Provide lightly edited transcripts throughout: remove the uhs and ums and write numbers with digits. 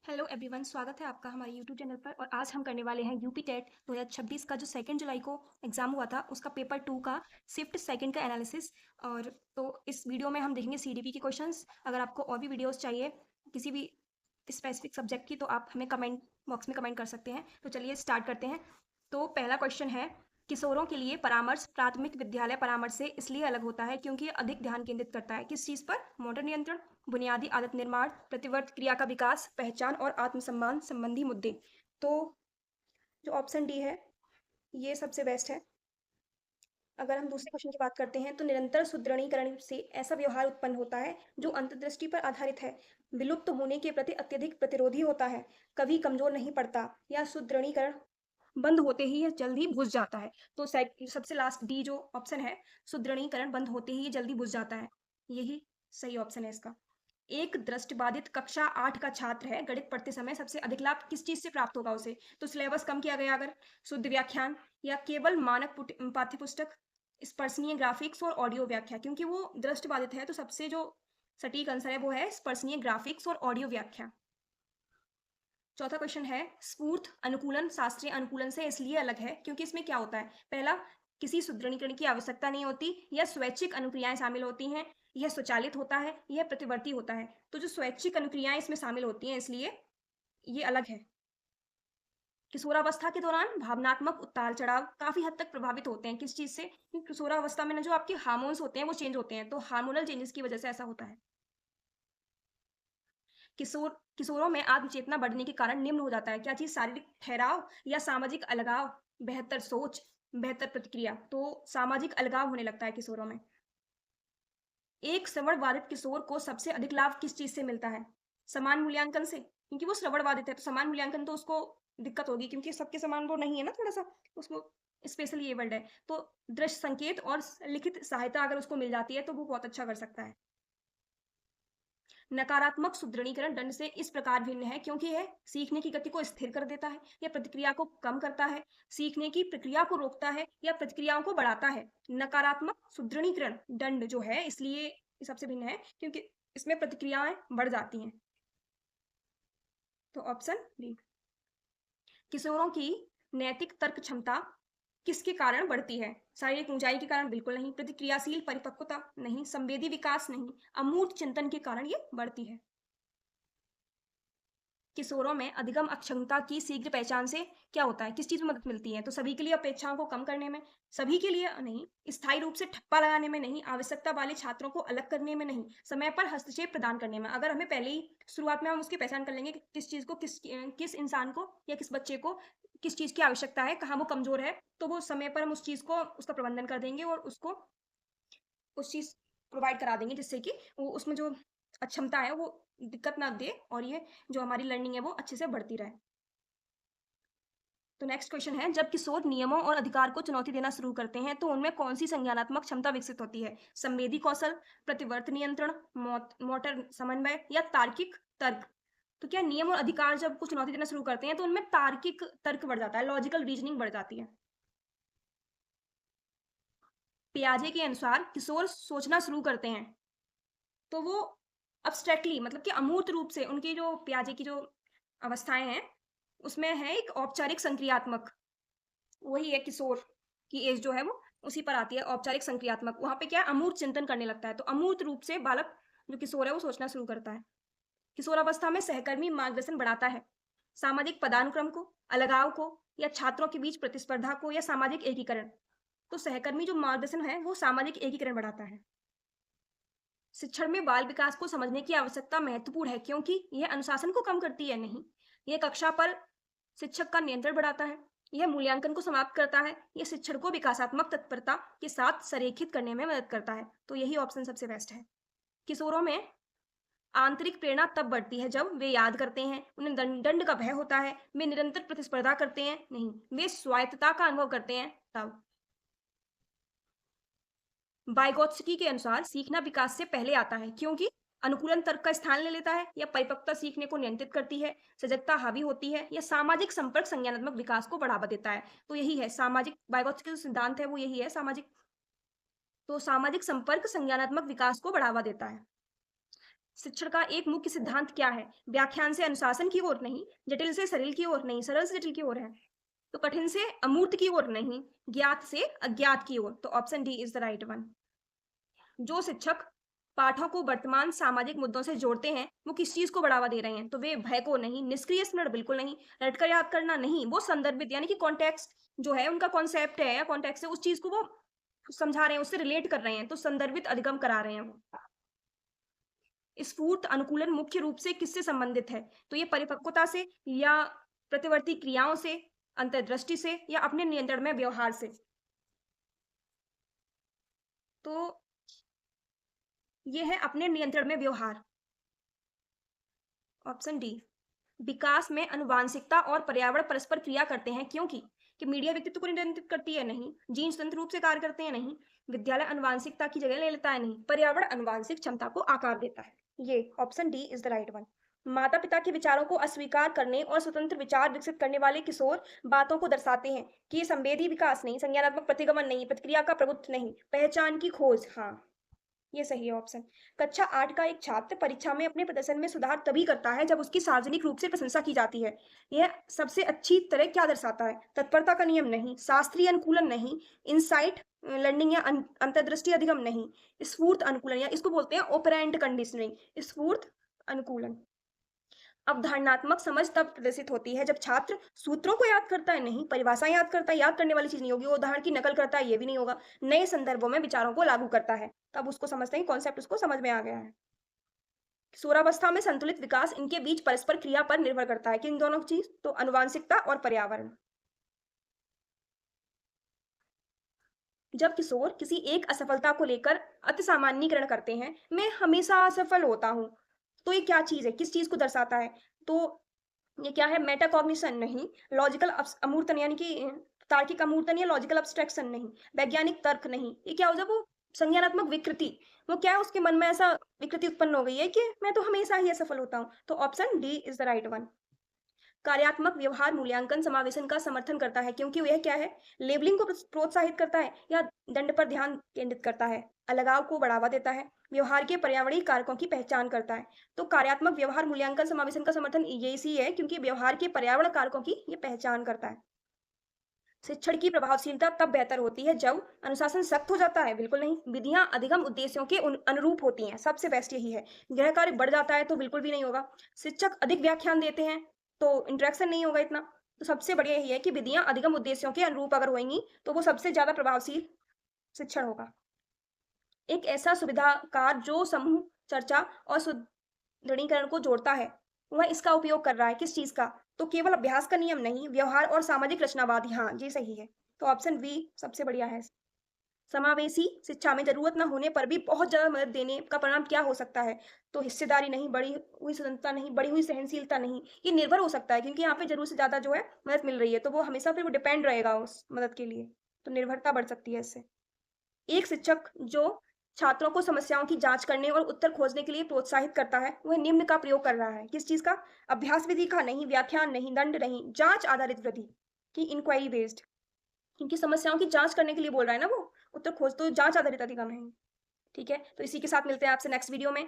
Hello everyone, स्वागत है आपका हमारे यूट्यूब चैनल पर। और आज हम करने वाले हैं यूपी टेट 2026 का जो 2 जुलाई को एग्जाम हुआ था उसका पेपर 2 का शिफ्ट सेकंड का एनालिसिस। और तो इस वीडियो में हम देखेंगे सीडीपी के क्वेश्चंस। अगर आपको और भी वीडियोस चाहिए किसी भी स्पेसिफिक सब्जेक्ट की तो आप हमें कमेंट बॉक्स में कमेंट कर सकते हैं। तो चलिए स्टार्ट करते हैं। तो पहला क्वेश्चन है, किशोरों के लिए परामर्श प्राथमिक विद्यालय परामर्श से इसलिए अलग होता है क्योंकि अधिक ध्यान केंद्रित करता है किस चीज़ पर? मोटर नियंत्रण, बुनियादी आदत निर्माण, प्रतिवर्त क्रिया का विकास, पहचान और आत्मसम्मान संबंधी मुद्दे। तो जो ऑप्शन डी है ये सबसे बेस्ट है। अगर हम दूसरे क्वेश्चन की बात करते हैं तो निरंतर सुदृढ़ीकरण से ऐसा व्यवहार उत्पन्न होता है जो अंतर्दृष्टि पर आधारित है, विलुप्त होने के प्रति अत्यधिक प्रतिरोधी होता है, कभी कमजोर नहीं पड़ता या सुदृढ़ीकरण बंद होते ही ये जल्दी बुझ जाता है। तो सबसे लास्ट डी जो ऑप्शन है, सुदृढ़ीकरण बंद होते ही ये जल्दी बुझ जाता है, यही सही ऑप्शन है इसका। एक दृष्टिबाधित कक्षा 8 का छात्र है, गणित पढ़ते समय सबसे अधिक लाभ किस चीज से प्राप्त होगा उसे? तो सिलेबस कम किया गया अगर, शुद्ध व्याख्यान, या केवल मानक पाठ्य पुस्तक, स्पर्शनीय ग्राफिक्स और ऑडियो व्याख्या। क्योंकि वो दृष्टिबाधित है तो सबसे जो सटीक आंसर है वो है स्पर्शनीय ग्राफिक्स और ऑडियो व्याख्या। चौथा क्वेश्चन है, स्फूर्त अनुकूलन शास्त्रीय अनुकूलन से इसलिए अलग है क्योंकि इसमें क्या होता है? पहला, किसी सुदृढ़ीकरण की आवश्यकता नहीं होती, यह स्वैच्छिक अनुक्रियाएं शामिल होती हैं, यह स्वचालित होता है, यह प्रतिवर्ती होता है। तो जो स्वैच्छिक अनुक्रियाएं इसमें शामिल होती हैं इसलिए ये अलग है। किशोरावस्था के दौरान भावनात्मक उतार चढ़ाव काफी हद तक प्रभावित होते हैं किस चीज से? क्योंकि किशोरावस्था में ना जो आपके हार्मोन्स होते हैं वो चेंज होते हैं, तो हार्मोनल चेंजेस की वजह से ऐसा होता है। किशोरों में आत्मचेतना बढ़ने के कारण निम्न हो जाता है क्या चीज? शारीरिक ठहराव या सामाजिक अलगाव, बेहतर सोच, बेहतर प्रतिक्रिया। तो सामाजिक अलगाव होने लगता है किशोरों में। एक श्रवण बाधित किशोर को सबसे अधिक लाभ किस चीज से मिलता है? समान मूल्यांकन से, क्योंकि वो श्रवण बाधित है तो समान मूल्यांकन तो उसको दिक्कत होगी क्योंकि सबके समान वो नहीं है ना, थोड़ा सा उसको स्पेशली एबल्ड है। तो दृश्य संकेत और लिखित सहायता अगर उसको मिल जाती है तो वो बहुत अच्छा कर सकता है। नकारात्मक सुदृढ़ीकरण दंड से इस प्रकार भिन्न है क्योंकि यह सीखने की गति को स्थिर कर देता है या प्रतिक्रिया को कम करता है, सीखने की प्रक्रिया को रोकता है या प्रतिक्रियाओं को बढ़ाता है। नकारात्मक सुदृढ़ीकरण दंड जो है इसलिए सबसे भिन्न है क्योंकि इसमें प्रतिक्रियाएं बढ़ जाती हैं। तो ऑप्शन बी। किशोरों की नैतिक तर्क क्षमता किसके कारण बढ़ती है? शारीरिक ऊंचाई के कारण? बिल्कुल नहीं। प्रतिक्रियाशील परिपक्वता? नहीं। संवेदी विकास? नहीं। अमूर्त चिंतन के कारण ये बढ़ती है। किशोरों में अधिगम अक्षमता की शीघ्र पहचान से क्या होता है? किस चीज में मदद मिलती है? तो सभी के लिए अपेक्षाओं को कम करने में, सभी के लिए नहीं, स्थायी रूप से ठप्पा लगाने में नहीं, आवश्यकता वाले छात्रों को अलग करने में नहीं, समय पर हस्तक्षेप प्रदान करने में। अगर हमें पहले ही शुरुआत में हम उसकी पहचान कर लेंगे कि किस चीज को किस इंसान को या किस बच्चे को किस चीज की आवश्यकता है, कहाँ वो कमजोर है, तो वो समय पर हम उस चीज को उसका प्रबंधन कर देंगे और उसको उस चीज प्रोवाइड करा देंगे जिससे कि वो उसमें जो अक्षमता है वो दिक्कत ना दे और ये जो हमारी लर्निंग है वो अच्छे से बढ़ती रहे। तो नेक्स्ट क्वेश्चन है, जब किशोर नियमों और अधिकार को चुनौती देना शुरू करते हैं तो उनमें कौन सी संज्ञानात्मक क्षमता विकसित होती है? संवेदी कौशल, प्रतिवर्त नियंत्रण, मोटर समन्वय या तार्किक तर्क। तो क्या नियम और अधिकार जब कुछ चुनौती देना शुरू करते हैं तो उनमें तार्किक तर्क बढ़ जाता है, लॉजिकल रीजनिंग बढ़ जाती है। पियाजे के अनुसार किशोर सोचना शुरू करते हैं तो वो अब्स्ट्रैक्टली, मतलब कि अमूर्त रूप से, उनकी जो पियाजे की जो अवस्थाएं हैं उसमें है एक औपचारिक संक्रियात्मक, वही है किशोर की एज जो है वो उसी पर आती है, औपचारिक संक्रियात्मक। वहां पे क्या है, अमूर्त चिंतन करने लगता है। तो अमूर्त रूप से बालक जो किशोर है वो सोचना शुरू करता है। किशोरावस्था में सहकर्मी मार्गदर्शन बढ़ाता है सामाजिक पदानुक्रम को, अलगाव को, या छात्रों के बीच प्रतिस्पर्धा को, या सामाजिक एकीकरण। तो सहकर्मी जो मार्गदर्शन है वो सामाजिक एकीकरण बढ़ाता है। शिक्षण में बाल विकास को समझने की आवश्यकता महत्वपूर्ण है क्योंकि यह अनुशासन को कम करती है? नहीं। यह कक्षा पर शिक्षक का नियंत्रण बढ़ाता है, यह मूल्यांकन को समाप्त करता है, यह शिक्षण को विकासात्मक तत्परता के साथ संरेखित करने में मदद करता है। तो यही ऑप्शन सबसे बेस्ट है। किशोरों में आंतरिक प्रेरणा तब बढ़ती है जब वे याद करते हैं, उन्हें दंड का भय होता है, वे निरंतर प्रतिस्पर्धा करते हैं? नहीं। वे स्वायत्तता का अनुभव करते हैं तब। वाइगोत्स्की के अनुसार सीखना विकास से पहले आता है क्योंकि अनुकूलन तर्क का स्थान ले लेता है, या परिपक्वता सीखने को नियंत्रित करती है, सजगता हावी होती है, या सामाजिक संपर्क संज्ञानात्मक विकास को बढ़ावा देता है। तो यही है सामाजिक, वाइगोत्स्की जो सिद्धांत है वो यही है सामाजिक। तो सामाजिक संपर्क संज्ञानात्मक विकास को बढ़ावा देता है। शिक्षण का एक मुख्य सिद्धांत क्या है? व्याख्यान से अनुशासन की ओर नहीं, जटिल से सरल की ओर नहीं, सरल से जटिल की ओर है। तो कठिन से अमूर्त की ओर नहीं, ज्ञात से अज्ञात की ओर। तो option D is the right one. जो शिक्षक पाठों को वर्तमान सामाजिक मुद्दों से जोड़ते हैं, वो किस चीज को बढ़ावा दे रहे हैं? तो वे भय को नहीं, निष्क्रिय स्मरण बिल्कुल नहीं, रटकर याद करना नहीं, वो संदर्भित यानी कि कॉन्टेक्स्ट जो है, उनका कॉन्सेप्ट है या कॉन्टेक्स्ट है, उस चीज को वो समझा रहे हैं, उससे रिलेट कर रहे हैं, तो संदर्भित अधिगम करा रहे हैं वो। स्फूर्त अनुकूलन मुख्य रूप से किससे संबंधित है? तो ये परिपक्वता से या प्रतिवर्ती क्रियाओं से, अंतर्दृष्टि से या अपने नियंत्रण में व्यवहार से। तो ये है अपने नियंत्रण में व्यवहार, ऑप्शन डी। विकास में अनुवांशिकता और पर्यावरण परस्पर क्रिया करते हैं, क्योंकि कि मीडिया व्यक्तित्व को नियंत्रित करती है नहीं, जीन स्वतंत्र रूप से कार्य करते हैं नहीं, विद्यालय अनुवांशिकता की जगह ले लेता है नहीं, पर्यावरण अनुवांशिक क्षमता को आकार देता है। ये option D is the right one. माता पिता के विचारों को अस्वीकार करने और स्वतंत्र विचार विकसित करने वाले किशोर बातों को दर्शाते हैं कि ये संवेदी विकास नहीं, संज्ञानात्मक प्रतिगमन नहीं, प्रतिक्रिया का प्रभुत्व नहीं, पहचान की खोज। हाँ, ये सही है ऑप्शन। कक्षा 8 का एक छात्र परीक्षा में अपने प्रदर्शन में सुधार तभी करता है जब उसकी सार्वजनिक रूप से प्रशंसा की जाती है। यह सबसे अच्छी तरह क्या दर्शाता है? तत्परता का नियम नहीं, शास्त्रीय अनुकूलन नहीं, इनसाइट लर्निंग या अंतर्दृष्टि अधिगम नहीं, स्फूर्त अनुकूलन या इसको बोलते हैं ऑपरेंट कंडीशनिंग, स्फूर्त अनुकूलन। अवधारणात्मक समझ तब प्रदर्शित होती है जब छात्र सूत्रों को याद करता है नहीं, परिभाषाएं याद करता है, याद करने वाली चीज नहीं होगी, वो उदाहरण की नकल करता है, ये भी नहीं होगा, नए संदर्भों में विचारों को लागू करता है, तब उसको समझते हैं, कॉन्सेप्ट उसको समझ में आ गया है। किशोरावस्था में संतुलित विकास इनके बीच परस्पर क्रिया पर निर्भर करता है, किन दोनों चीज? तो अनुवांशिकता और पर्यावरण। जब किशोर किसी एक असफलता को लेकर अति सामान्यीकरण करते हैं, मैं हमेशा असफल होता हूँ, तो ये क्या चीज है, किस चीज को दर्शाता है? तो ये क्या है? मेटाकॉग्निशन नहीं, लॉजिकल अमूर्तन यानी कि तार्किक अमूर्तन या लॉजिकल अब्स्ट्रैक्शन नहीं, वैज्ञानिक तर्क नहीं, ये क्या हो जाए? वो संज्ञानात्मक विकृति, वो क्या है, उसके मन में ऐसा विकृति उत्पन्न हो गई है कि मैं तो हमेशा ही असफल होता हूँ। तो option D is the right one. कार्यात्मक व्यवहार मूल्यांकन समावेशन का समर्थन करता है, क्योंकि वह क्या है? लेबलिंग को प्रोत्साहित करता है या दंड पर ध्यान केंद्रित करता है, अलगाव को बढ़ावा देता है, व्यवहार के पर्यावरणीय कारकों की पहचान करता है। तो कार्यात्मक व्यवहार मूल्यांकन समावेशन का समर्थन ये इसी है क्योंकि व्यवहार के पर्यावरण कारकों की ये पहचान करता है। शिक्षण की प्रभावशीलता तब बेहतर होती है जब अनुशासन सख्त हो जाता है, बिल्कुल नहीं, विधियां अधिगम उद्देश्यों के अनुरूप होती हैं, सबसे बेस्ट यही है। गृह कार्य बढ़ जाता है तो बिल्कुल भी नहीं होगा। शिक्षक अधिक व्याख्यान देते हैं तो इंटरेक्शन नहीं होगा इतना। तो सबसे बढ़िया यही है कि विधियां अधिगम उद्देश्यों के अनुरूप अगर होंगी तो वो सबसे ज्यादा प्रभावशील शिक्षण होगा। एक ऐसा सुविधाकार जो समूह चर्चा और सुदृढ़ीकरण को जोड़ता है, वह इसका उपयोग कर रहा है, किस चीज का? तो केवल अभ्यास का नियम नहीं, व्यवहार और सामाजिक रचनावाद। हाँ, ये सही है। तो ऑप्शन बी सबसे बढ़िया है। समावेशी शिक्षा में जरूरत न होने पर भी बहुत ज्यादा मदद देने का परिणाम क्या हो सकता है? तो हिस्सेदारी नहीं, बढ़ी हुई स्वतंत्रता नहीं, बढ़ी हुई सहनशीलता नहीं, ये निर्भर हो सकता है क्योंकि यहाँ पे जरूरत से ज्यादा जो है मदद मिल रही है, तो वो हमेशा फिर वो डिपेंड रहेगा उस मदद के लिए, तो निर्भरता बढ़ सकती है इससे। एक शिक्षक जो छात्रों को समस्याओं की जांच करने और उत्तर खोजने के लिए प्रोत्साहित करता है, वह निम्न का प्रयोग कर रहा है, किस चीज का? अभ्यास विधि का नहीं, व्याख्यान नहीं, दंड नहीं, जांच आधारित विधि की, इंक्वायरी बेस्ड, क्योंकि समस्याओं की जांच करने के लिए बोल रहा है ना वो, उत्तर खोज, तो जांच आधारित अधिगम है। ठीक है, तो इसी के साथ मिलते हैं आपसे नेक्स्ट वीडियो में।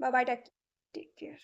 Bye bye, take care.